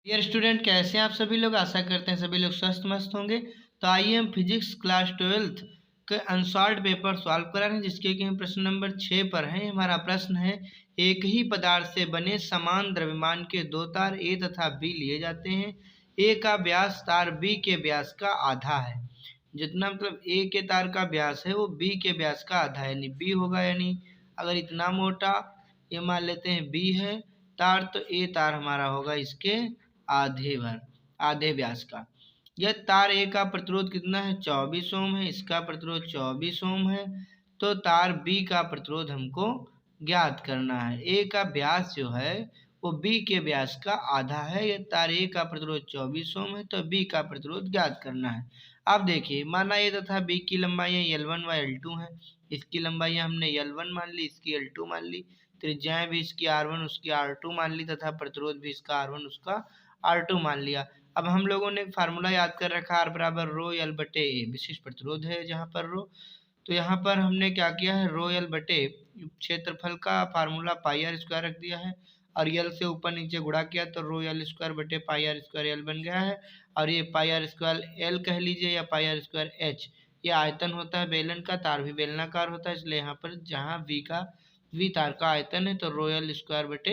Dear student, कैसे हैं आप सभी लोग। आशा करते हैं सभी लोग स्वस्थ मस्त होंगे। तो आइए हम फिजिक्स क्लास 12th के अनसॉल्व्ड पेपर सॉल्व करा रहे हैं, जिसके कि हम प्रश्न नंबर 6 पर हैं। हमारा प्रश्न है, एक ही पदार्थ से बने समान द्रव्यमान के दो तार ए तथा बी लिए जाते हैं। ए का व्यास तार बी के व्यास का आधा है। जितना मतलब ए के तार का व्यास है वो बी के व्यास का आधा है, यानी बी होगा। यानी अगर इतना मोटा ये मान लेते हैं बी है तार, तो ए तार हमारा होगा इसके आधे व्यास का। यह तार ए का प्रतिरोध कितना है, 24 ओम है। इसका प्रतिरोध 24 ओम है। तो तार बी का प्रतिरोध हमको ज्ञात करना है। ए का व्यास जो है वो बी के व्यास का आधा है। यह तार ए का प्रतिरोध 24 ओम है, तो बी का प्रतिरोध ज्ञात करना है। अब देखिए, माना ए तथा बी की लंबाई L1 व L2 है। इसकी लंबाई हमने L1 मान ली, इसकी L2 मान ली। त्रिज्याएं भी इसकी R1 उसकी R2 मान ली, तथा प्रतिरोध भी इसका R1 उसका R2 मान लिया। अब हम लोगों ने एक फार्मूला याद कर रखा, R बराबर रो एल बटे ए, विशिष्ट प्रतिरोध है जहाँ पर रो। तो यहाँ पर हमने क्या किया है, रो एल बटे क्षेत्रफल का फार्मूला पाई आर स्क्वायर रख दिया है, और यल से ऊपर नीचे गुणा किया तो रो एल स्क्वायर बटे पाई आर स्क्वायर एल बन गया है। और ये पाई आर स्क्वायर एल कह लीजिए या पाई आर स्क्वायर एच, ये आयतन होता है बेलन का, तार भी बेलनाकार होता है, इसलिए यहाँ पर जहाँ वी तार का आयतन है तो रो एल स्क्वायर बटे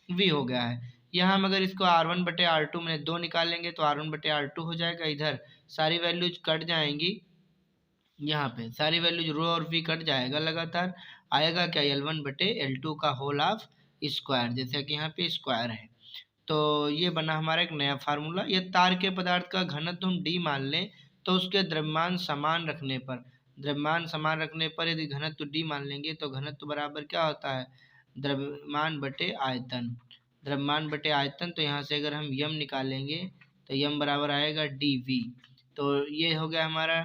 वी हो गया है। यहाँ हम अगर इसको R1 बटे R2 में 2 निकालेंगे तो R1 बटे R2 हो जाएगा। इधर सारी वैल्यूज कट जाएंगी, यहाँ पे सारी वैल्यूज रो और वी कट जाएगा, लगातार आएगा क्या, L1 बटे L2 का होल ऑफ स्क्वायर, जैसे कि यहाँ पे स्क्वायर है। तो ये बना हमारा एक नया फार्मूला। ये तार के पदार्थ का घनत्व हम D मान लें तो उसके द्रव्यमान समान रखने पर यदि घनत्व D मान लेंगे तो घनत्व बराबर क्या होता है, द्रव्यमान बटे आयतन। तो यहाँ से अगर हम यम निकालेंगे तो यम बराबर आएगा dV। तो ये हो गया हमारा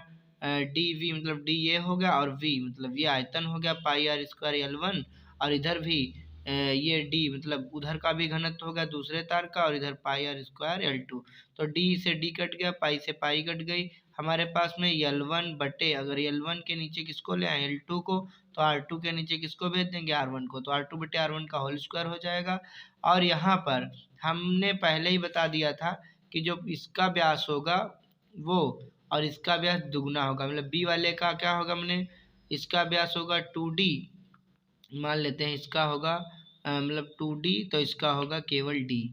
dV, मतलब d ये हो गया, और v मतलब ये आयतन हो गया पाई आर स्क्वायर L1। और इधर भी ये d मतलब उधर का भी घनत्व हो गया दूसरे तार का, और इधर पाई आर स्क्वायर L2। तो d से d कट गया, पाई से पाई कट गई। हमारे पास में L1 बटे, अगर L1 के नीचे किसको ले आए, L2 को, तो R2 के नीचे किसको भेज देंगे, R1 को, तो R2 बटे R1 का होल स्क्वायर हो जाएगा। और यहाँ पर हमने पहले ही बता दिया था कि जो इसका व्यास होगा वो और इसका व्यास दुगना होगा, मतलब बी वाले का क्या होगा, हमने इसका व्यास होगा 2D मान लेते हैं, इसका होगा मतलब 2D, तो इसका होगा केवल D।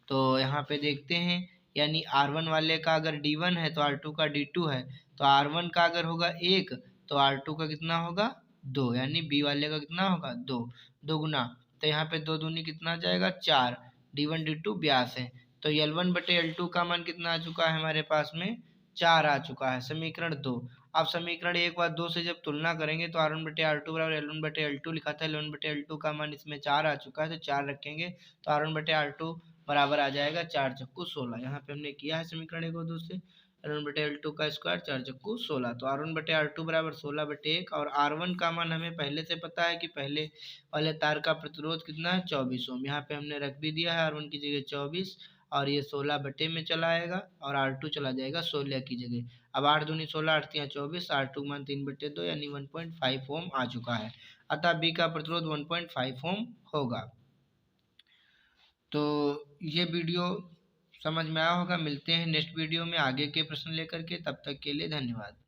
तो यहाँ पे देखते हैं, यानी R1 वाले का अगर D1 है तो R2 का D2 है। तो R1 का अगर होगा 1 तो R2 का कितना होगा 2, यानी B वाले का कितना होगा 2, दोगुना। तो यहाँ पे 2 दूनी कितना आ जाएगा 4, D1 D2 व्यास है। तो L1 बटे L2 का मान कितना आ चुका है हमारे पास में, 4 आ चुका है, समीकरण 2। अब समीकरण 1 व 2 से जब तुलना करेंगे तो R1 बटे R2 बराबर L1 बटे L2 लिखा था, L1 बटे L2 का मान इसमें 4 आ चुका है, तो 4 रखेंगे तो R1 बटे R2 बराबर आ जाएगा 4 चक्कू 16। यहाँ पे हमने किया है समीकरण 1 और 2 से, L1 बटे L2 का स्क्वायर 4 चक्कू 16, तो R1 बटे R2 बराबर 16 बटे 1। और R1 का मान हमें पहले से पता है कि पहले वाले तार का प्रतिरोध कितना है 24 ओम, यहाँ पे हमने रख भी दिया है R1 की जगह 24, और ये 16 बटे में चला आएगा, और R2 चला जाएगा 16 की जगह। अब 8 दूनी 16, 8 तियाँ 24, R2 मान 3/2 यानी 1.5 ओम आ चुका है। अतः बी का प्रतिरोध 1.5 ओम होगा। तो ये वीडियो समझ में आया होगा। मिलते हैं नेक्स्ट वीडियो में आगे के प्रश्न लेकर के, तब तक के लिए धन्यवाद।